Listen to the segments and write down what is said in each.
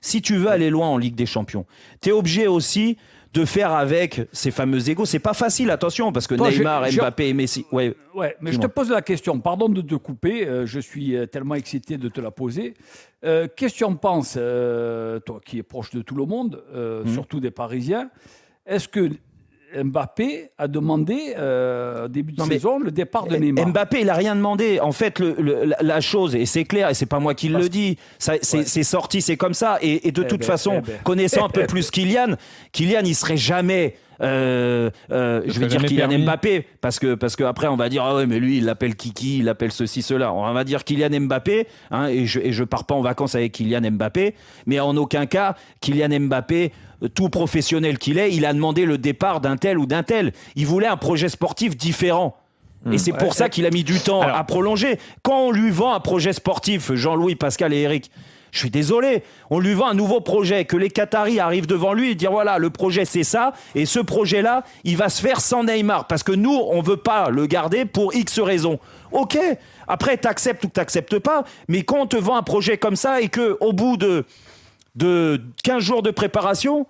si tu veux aller loin en Ligue des Champions, tu es obligé aussi de faire avec ces fameux égos. C'est pas facile, attention, parce que Neymar, Mbappé et Messi... Ouais, mais je te pose la question. Pardon de te couper, je suis tellement excité de te la poser. Qu'est-ce que tu en penses, toi qui es proche de tout le monde, surtout des Parisiens, est-ce que Mbappé a demandé au début de saison le départ de Neymar? Mbappé, il n'a rien demandé. En fait, la chose, et c'est clair, et c'est pas moi qui le dis, c'est sorti, c'est comme ça. Et de toute façon, connaissant un peu plus Kylian, il serait jamais... je vais dire Kylian Mbappé parce que après on va dire ah ouais mais lui il l'appelle Kiki, il l'appelle ceci cela. On va dire Kylian Mbappé et je pars pas en vacances avec Kylian Mbappé, mais en aucun cas Kylian Mbappé, tout professionnel qu'il est, il a demandé le départ d'un tel ou d'un tel. Il voulait un projet sportif différent. Et c'est pour ça qu'il a mis du temps à prolonger. Quand on lui vend un projet sportif, Jean-Louis, Pascal et Eric, je suis désolé, on lui vend un nouveau projet, que les Qataris arrivent devant lui et dire voilà, le projet c'est ça, et ce projet-là, il va se faire sans Neymar, parce que nous, on veut pas le garder pour X raisons. Ok, après t'acceptes ou t'acceptes pas, mais quand on te vend un projet comme ça et qu'au bout de 15 jours de préparation,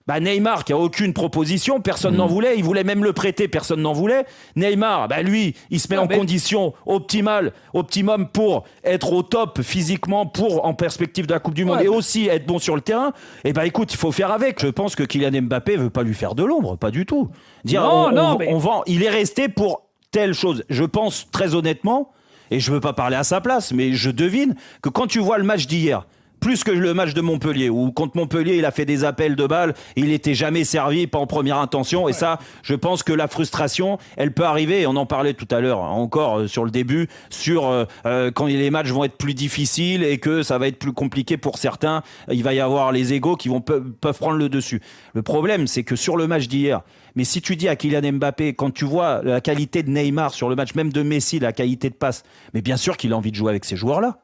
Neymar qui a aucune proposition, personne n'en voulait, il voulait même le prêter, personne n'en voulait. Neymar, lui, il se met en condition optimum pour être au top physiquement, en perspective de la Coupe du Monde et aussi être bon sur le terrain. Et écoute, il faut faire avec. Je pense que Kylian Mbappé veut pas lui faire de l'ombre, pas du tout. On vend, il est resté pour telle chose. Je pense très honnêtement, et je veux pas parler à sa place, mais je devine que quand tu vois le match d'hier, plus que le match de Montpellier, où contre Montpellier, il a fait des appels de balles, il n'était jamais servi, pas en première intention. Et ça, je pense que la frustration, elle peut arriver. Et on en parlait tout à l'heure, encore sur le début, sur quand les matchs vont être plus difficiles et que ça va être plus compliqué pour certains. Il va y avoir les égos qui peuvent prendre le dessus. Le problème, c'est que sur le match d'hier, mais si tu dis à Kylian Mbappé, quand tu vois la qualité de Neymar sur le match, même de Messi, la qualité de passe, mais bien sûr qu'il a envie de jouer avec ces joueurs-là.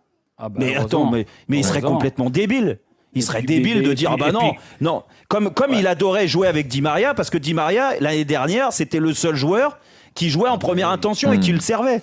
Mais attends, mais il serait complètement débile. Il serait débile de dire non. Comme il adorait jouer avec Di Maria, parce que Di Maria l'année dernière c'était le seul joueur qui jouait en première intention et qui le servait.